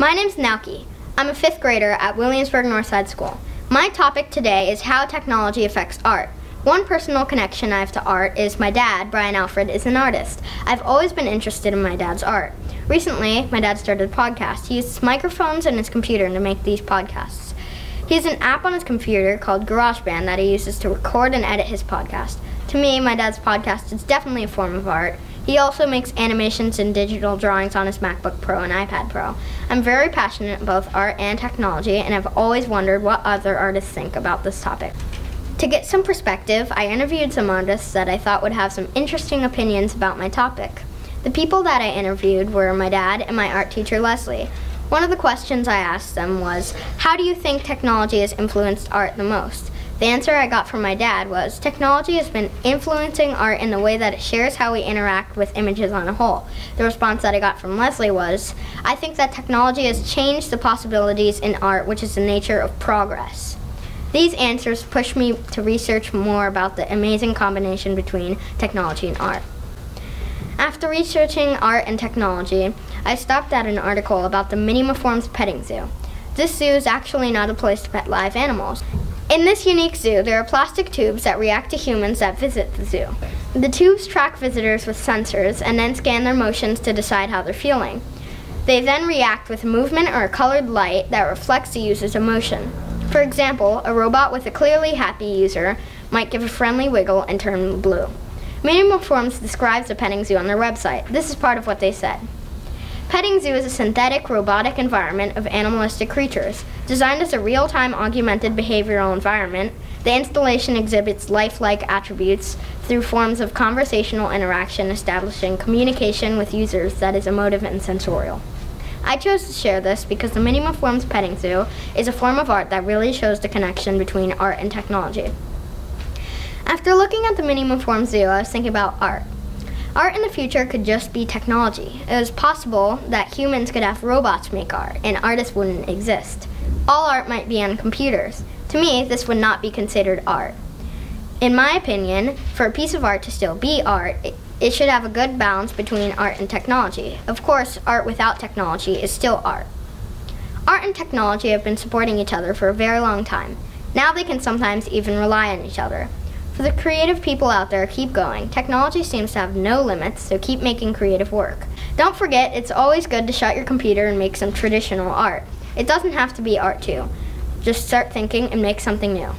My name's Naoki. I'm a 5th grader at Williamsburg Northside School. My topic today is how technology affects art. One personal connection I have to art is my dad, Naoki Alfred, is an artist. I've always been interested in my dad's art. Recently, my dad started a podcast. He uses microphones and his computer to make these podcasts. He has an app on his computer called GarageBand that he uses to record and edit his podcast. To me, my dad's podcast is definitely a form of art. He also makes animations and digital drawings on his MacBook Pro and iPad Pro. I'm very passionate about both art and technology, and I've always wondered what other artists think about this topic. To get some perspective, I interviewed some artists that I thought would have some interesting opinions about my topic. The people that I interviewed were my dad and my art teacher, Leslie. One of the questions I asked them was, how do you think technology has influenced art the most? The answer I got from my dad was, technology has been influencing art in the way that it shares how we interact with images on a whole. The response that I got from Leslie was, I think that technology has changed the possibilities in art, which is the nature of progress. These answers pushed me to research more about the amazing combination between technology and art. After researching art and technology, I stopped at an article about the Williamsburg petting zoo. This zoo is actually not a place to pet live animals. In this unique zoo, there are plastic tubes that react to humans that visit the zoo. The tubes track visitors with sensors and then scan their motions to decide how they're feeling. They then react with movement or a colored light that reflects the user's emotion. For example, a robot with a clearly happy user might give a friendly wiggle and turn blue. Williamsburg describes the petting zoo on their website. This is part of what they said. Petting zoo is a synthetic, robotic environment of animalistic creatures. Designed as a real-time augmented behavioral environment, the installation exhibits lifelike attributes through forms of conversational interaction, establishing communication with users that is emotive and sensorial. I chose to share this because the Williamsburg petting zoo is a form of art that really shows the connection between art and technology. After looking at the Williamsburg zoo, I was thinking about art. Art in the future could just be technology. It was possible that humans could have robots make art, and artists wouldn't exist. All art might be on computers. To me, this would not be considered art. In my opinion, for a piece of art to still be art, it should have a good balance between art and technology. Of course, art without technology is still art. Art and technology have been supporting each other for a very long time. Now they can sometimes even rely on each other. For the creative people out there, keep going. Technology seems to have no limits, so keep making creative work. Don't forget, it's always good to shut your computer and make some traditional art. It doesn't have to be art too. Just start thinking and make something new.